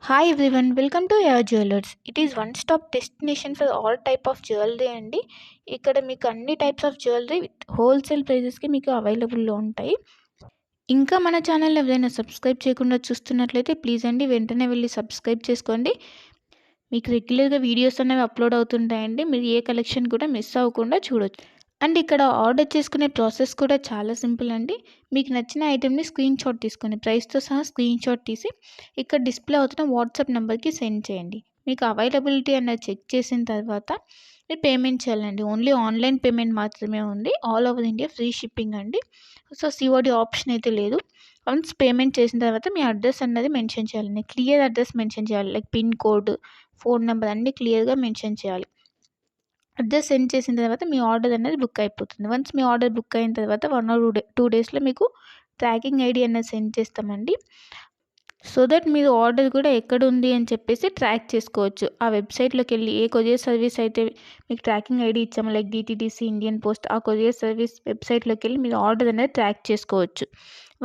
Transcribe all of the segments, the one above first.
Hi everyone, welcome to your jewellers. It is one stop destination for all type of jewellery అండి. ఇక్కడ మీకు అన్ని types of jewellery with wholesale ప్రైజెస్కి మీకు అవైలబుల్లో ఉంటాయి. ఇంకా మన ఛానల్ ఎవరైనా సబ్స్క్రైబ్ చేయకుండా చూస్తున్నట్లయితే ప్లీజ్ అండి వెంటనే వెళ్ళి సబ్స్క్రైబ్ చేసుకోండి. మీకు రెగ్యులర్గా వీడియోస్ అనేవి అప్లోడ్ అవుతుంటాయండి. మీరు ఏ కలెక్షన్ కూడా మిస్ అవ్వకుండా చూడొచ్చు. అండ్ ఇక్కడ ఆర్డర్ చేసుకునే ప్రాసెస్ కూడా చాలా సింపుల్ అండి. మీకు నచ్చిన ఐటెంని స్క్రీన్ షాట్ తీసుకొని ప్రైస్తో సహా స్క్రీన్ షాట్ తీసి ఇక్కడ డిస్ప్లే అవుతున్న వాట్సాప్ నెంబర్కి సెండ్ చేయండి. మీకు అవైలబిలిటీ అన్నది చెక్ చేసిన తర్వాత మీరు పేమెంట్ చేయాలండి. ఓన్లీ ఆన్లైన్ పేమెంట్ మాత్రమే ఉంది. All over India free shipping అండి. సో సిఓడి ఆప్షన్ అయితే లేదు. వన్స్ పేమెంట్ చేసిన తర్వాత మీ అడ్రస్ అన్నది మెన్షన్ చేయాలండి. క్లియర్ అడ్రస్ మెన్షన్ చేయాలి. Like pin code, phone number అన్నీ క్లియర్గా మెన్షన్ చేయాలి. అడ్రస్ సెండ్ చేసిన తర్వాత మీ ఆర్డర్ అనేది బుక్ అయిపోతుంది. వన్స్ మీ ఆర్డర్ బుక్ అయిన తర్వాత 1 or 2 డేస్లో మీకు ట్రాకింగ్ ఐడి అనేది సెండ్ చేస్తామండి. సో దట్ మీరు ఆర్డర్ కూడా ఎక్కడ ఉంది అని చెప్పేసి ట్రాక్ చేసుకోవచ్చు. ఆ వెబ్సైట్లోకి వెళ్ళి ఏ కొరియర్ సర్వీస్ అయితే మీకు ట్రాకింగ్ ఐడి ఇచ్చామో లైక్ డిటీడీసీ, ఇండియన్ పోస్ట్, ఆ కొరియర్ సర్వీస్ వెబ్సైట్లోకి వెళ్ళి మీరు ఆర్డర్ అనేది ట్రాక్ చేసుకోవచ్చు.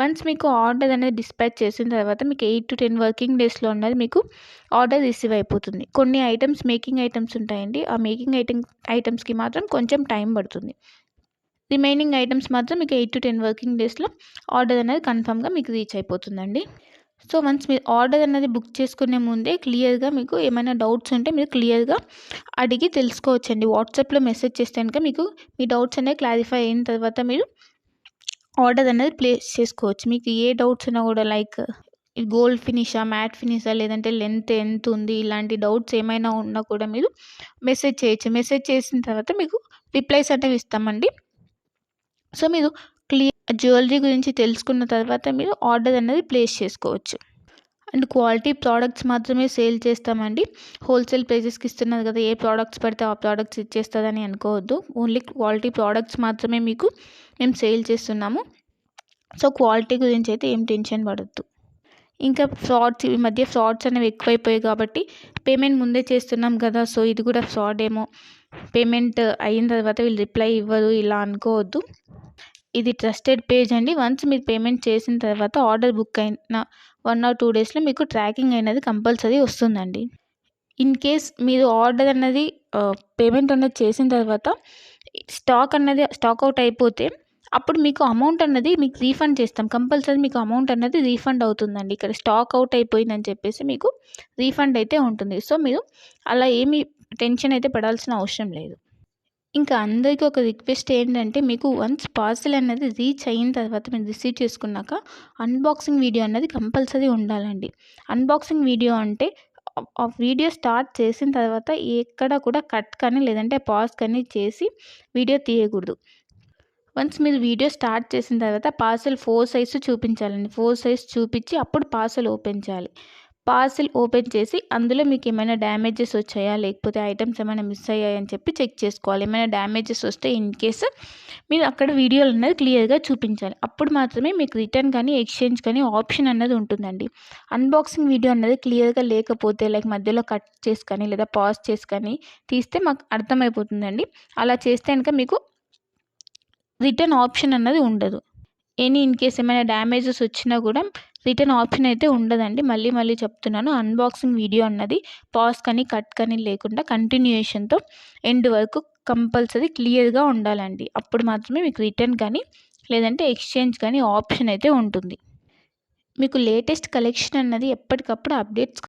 వన్స్ మీకు ఆర్డర్ అనేది డిస్పాచ్ చేసిన తర్వాత మీకు 8 to 10 వర్కింగ్ డేస్లో అనేది మీకు ఆర్డర్ రిసీవ్ అయిపోతుంది. కొన్ని ఐటమ్స్ మేకింగ్ ఐటమ్స్ ఉంటాయండి. ఆ మేకింగ్ ఐటమ్స్కి మాత్రం కొంచెం టైం పడుతుంది. రిమైనింగ్ ఐటమ్స్ మాత్రం మీకు 8 to 10 వర్కింగ్ డేస్లో ఆర్డర్ అనేది కన్ఫామ్గా మీకు రీచ్ అయిపోతుందండి. సో వన్స్ మీరు ఆర్డర్ అనేది బుక్ చేసుకునే ముందే క్లియర్గా మీకు ఏమైనా డౌట్స్ ఉంటే మీరు క్లియర్గా అడిగి తెలుసుకోవచ్చండి. వాట్సాప్లో మెసేజ్ చేస్తే కనుక మీకు మీ డౌట్స్ అనేవి క్లారిఫై అయిన తర్వాత మీరు ఆర్డర్ అనేది ప్లేస్ చేసుకోవచ్చు. మీకు ఏ డౌట్స్ ఉన్నా కూడా లైక్ గోల్డ్ ఫినిషా, మ్యాట్ ఫినిషా, లేదంటే లెంత్ ఎంత ఉంది, ఇలాంటి డౌట్స్ ఏమైనా ఉన్నా కూడా మీరు మెసేజ్ చేయొచ్చు. మెసేజ్ చేసిన తర్వాత మీకు రిప్లైస్ అనేవి ఇస్తామండి. సో మీరు జ్యువెలరీ గురించి తెలుసుకున్న తర్వాత మీరు ఆర్డర్ అనేది ప్లేస్ చేసుకోవచ్చు. అండ్ క్వాలిటీ ప్రోడక్ట్స్ మాత్రమే సేల్ చేస్తామండి. హోల్సేల్ ప్రైజెస్కి ఇస్తున్నారు కదా, ఏ ప్రోడక్ట్స్ పడితే ఆ ప్రోడక్ట్స్ ఇచ్చేస్తుందని అనుకోవద్దు. ఓన్లీ క్వాలిటీ ప్రోడక్ట్స్ మాత్రమే మీకు మేము సేల్ చేస్తున్నాము. సో క్వాలిటీ గురించి అయితే ఏం టెన్షన్ పడద్దు. ఇంకా ఈ మధ్య ఫ్రాడ్స్ అనేవి ఎక్కువైపోయాయి కాబట్టి పేమెంట్ ముందే చేస్తున్నాం కదా, సో ఇది కూడా ఫ్రాడ్ ఏమో, పేమెంట్ అయిన తర్వాత వీళ్ళు రిప్లై ఇవ్వరు ఇలా అనుకోవద్దు. ఇది ట్రస్టెడ్ పేజ్ అండి. వన్స్ మీరు పేమెంట్ చేసిన తర్వాత ఆర్డర్ బుక్ అయిన 1 or 2 డేస్లో మీకు ట్రాకింగ్ అనేది కంపల్సరీ వస్తుందండి. ఇన్ కేస్ మీరు ఆర్డర్ అన్నది పేమెంట్ అనేది చేసిన తర్వాత స్టాక్ అవుట్ అయిపోతే అప్పుడు మీకు అమౌంట్ అన్నది మీకు రీఫండ్ చేస్తాం. కంపల్సరీ మీకు అమౌంట్ అన్నది రీఫండ్ అవుతుందండి. ఇక్కడ స్టాక్ అవుట్ అయిపోయిందని చెప్పేసి మీకు రీఫండ్ అయితే ఉంటుంది. సో మీరు అలా ఏమీ టెన్షన్ అయితే పడాల్సిన అవసరం లేదు. ఇంకా అందరికీ ఒక రిక్వెస్ట్ ఏంటంటే, మీకు వన్స్ పార్సెల్ అనేది రీచ్ అయిన తర్వాత మీరు రిసీవ్ చేసుకున్నాక అన్బాక్సింగ్ వీడియో అన్నది కంపల్సరీ ఉండాలండి. అన్బాక్సింగ్ వీడియో అంటే ఆ వీడియో స్టార్ట్ చేసిన తర్వాత ఎక్కడ కూడా కట్ కానీ లేదంటే పాజ్ కానీ చేసి వీడియో తీయకూడదు. వన్స్ మీరు వీడియో స్టార్ట్ చేసిన తర్వాత పార్సెల్ 4 సైజ్ చూపించాలండి. 4 సైజ్ చూపించి అప్పుడు పార్సెల్ ఓపెన్ చేయాలి. పార్సెల్ ఓపెన్ చేసి అందులో మీకు ఏమైనా డ్యామేజెస్ వచ్చాయా, లేకపోతే ఐటమ్స్ ఏమైనా మిస్ అయ్యాయని చెప్పి చెక్ చేసుకోవాలి. ఏమైనా డ్యామేజెస్ వస్తే ఇన్ కేస్ మీరు అక్కడ వీడియోలు అనేది క్లియర్గా చూపించాలి. అప్పుడు మాత్రమే మీకు రిటర్న్ కానీ ఎక్స్చేంజ్ కానీ ఆప్షన్ అన్నది ఉంటుందండి. అన్బాక్సింగ్ వీడియో అన్నది క్లియర్గా లేకపోతే లైక్ మధ్యలో కట్ చేసి కానీ లేదా పాజ్ చేసి కానీ తీస్తే మాకు అర్థమైపోతుందండి. అలా చేస్తే కనుక మీకు రిటర్న్ ఆప్షన్ అన్నది ఉండదు. ఇన్ కేస్ ఏమైనా డ్యామేజెస్ వచ్చినా కూడా రిటర్న్ ఆప్షన్ అయితే ఉండదండి. మళ్ళీ చెప్తున్నాను, అన్బాక్సింగ్ వీడియో అన్నది పాజ్ కానీ కట్ కానీ లేకుండా కంటిన్యూయేషన్తో ఎండ్ వరకు కంపల్సరీ క్లియర్గా ఉండాలండి. అప్పుడు మాత్రమే మీకు రిటర్న్ కానీ లేదంటే ఎక్స్చేంజ్ కానీ ఆప్షన్ అయితే ఉంటుంది. మీకు లేటెస్ట్ కలెక్షన్ అన్నది ఎప్పటికప్పుడు అప్డేట్స్